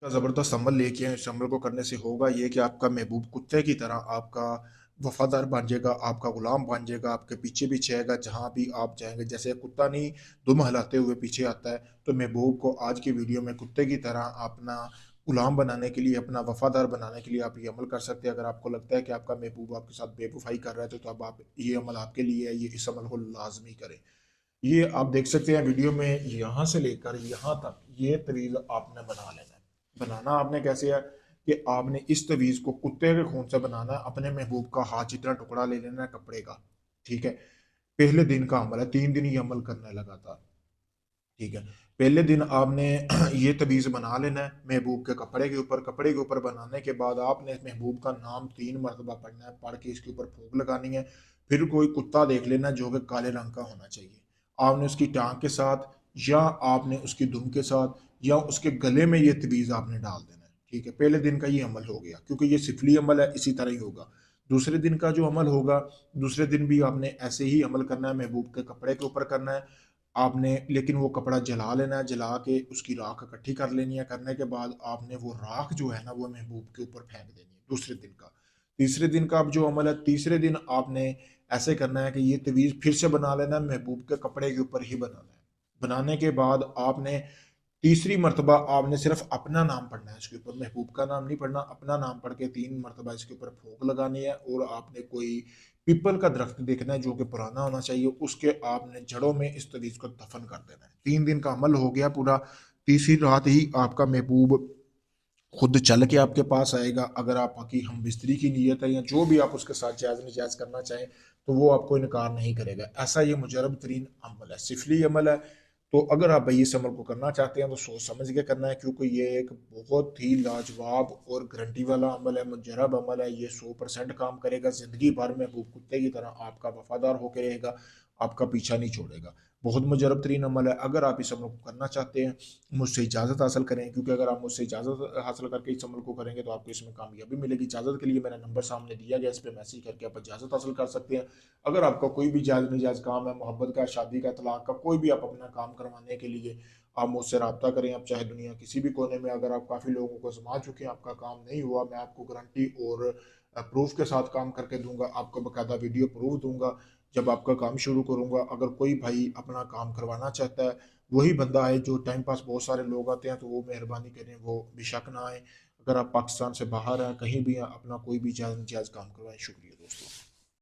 का ज़बरदस्त अमल लेके आए। इस अमल को करने से होगा ये कि आपका महबूब कुत्ते की तरह आपका वफ़ादार बन जाएगा, आपका गुलाम बन जाएगा, आपके पीछे-पीछे आएगा जहाँ भी आप जाएँगे। जैसे कुत्ता नहीं दुम हिलाते हुए पीछे आता है, तो महबूब को आज की वीडियो में कुत्ते की तरह अपना गुलाम बनाने के लिए, अपना वफ़ादार बनाने के लिए आप ये अमल कर सकते हैं। अगर आपको लगता है कि आपका महबूब आपके साथ बेवफ़ाई कर रहा है, तो अब आप ये अमल आपके लिए है, ये इस अमल को लाज़मी करें। ये आप देख सकते हैं वीडियो में यहाँ से लेकर यहाँ तक ये तवीज़ आपने बना लेना है। बनाना आपने कैसे है कि आपने इस तवीज़ को कुत्ते के खून से बनाना है। अपने महबूब का हाथ जितना टुकड़ा ले लेना है कपड़े का, ठीक है। पहले दिन का अमल है, 3 दिन ये अमल करना है लगातार, ठीक है। पहले दिन आपने ये तवीज़ बना लेना है महबूब के कपड़े के ऊपर बनाने के बाद आपने महबूब का नाम 3 मरतबा पढ़ना है, पढ़ के इसके ऊपर फूंक लगानी है। फिर कोई कुत्ता देख लेना जो कि काले रंग का होना चाहिए। आपने उसकी टाँग के साथ या आपने उसकी दुम के साथ या उसके गले में ये तवीज़ आपने डाल देना है, ठीक है। पहले दिन का ये अमल हो गया, क्योंकि ये सिफली अमल है, इसी तरह ही होगा। दूसरे दिन का जो अमल होगा, दूसरे दिन भी आपने ऐसे ही अमल करना है, महबूब के कपड़े के ऊपर करना है। आपने लेकिन वो कपड़ा जला लेना है, जला के उसकी राख इकट्ठी कर लेनी है। करने के बाद आपने वो राख जो है ना, वो महबूब के ऊपर फेंक देनी है दूसरे दिन का। तीसरे दिन का अब जो अमल है, तीसरे दिन आपने ऐसे करना है कि ये तवीज़ फिर से बना लेना है, महबूब के कपड़े के ऊपर ही बनाना है। बनाने के बाद आपने तीसरी मर्तबा आपने सिर्फ अपना नाम पढ़ना है इसके ऊपर, महबूब का नाम नहीं पढ़ना। अपना नाम पढ़ के 3 मर्तबा इसके ऊपर फूंक लगानी है और आपने कोई पीपल का दरख्त देखना है जो कि पुराना होना चाहिए, उसके आपने जड़ों में इस तवीज़ को दफन कर देना है। 3 दिन का अमल हो गया पूरा। तीसरी रात ही आपका महबूब खुद चल के आपके पास आएगा। अगर आपकी हम बिस्तरी की नीयत है या जो भी आप उसके साथ जायज़ नजायज़ करना चाहें, तो वो आपको इनकार नहीं करेगा। ऐसा ये मुजरब तरीन अमल है, सिफली अमल है। तो अगर आप भाई इस अमल को करना चाहते हैं तो सोच समझ के करना है, क्योंकि ये एक बहुत ही लाजवाब और गारंटी वाला अमल है, मुजरब अमल है। ये 100% काम करेगा। ज़िंदगी भर में वो कुत्ते की तरह आपका वफादार होकर रहेगा, आपका पीछा नहीं छोड़ेगा। बहुत मुजरब तरीन अमल है। अगर आप इस अमल को करना चाहते हैं, मुझसे इजाज़त हासिल करें, क्योंकि अगर आप मुझसे इजाज़त हासिल करके इस अमल को करेंगे तो आपको इसमें कामयाबी मिलेगी। इजाज़त के लिए मेरा नंबर सामने दिया गया, इस पे मैसेज करके आप इजाज़त हासिल कर सकते हैं। अगर आपका कोई भी जायज़ नाजायज़ काम है, मोहब्बत का, शादी का, तलाक का, कोई भी आप अपना काम करवाने के लिए आप मुझसे रब्ता करें। आप चाहे दुनिया किसी भी कोने में, अगर आप काफ़ी लोगों को आज़मा चुके हैं, आपका काम नहीं हुआ, मैं आपको गारंटी और प्रूफ़ के साथ काम करके दूँगा। आपको बाकायदा वीडियो प्रूफ़ दूँगा जब आपका काम शुरू करूँगा। अगर कोई भाई अपना काम करवाना चाहता है, वही बंदा आए। जो टाइम पास बहुत सारे लोग आते हैं, तो वो मेहरबानी करें, वो बेशक ना आए। अगर आप पाकिस्तान से बाहर हैं, कहीं भी हैं, अपना कोई भी जायज़ नाजायज़ काम करवाएं। शुक्रिया दोस्तों।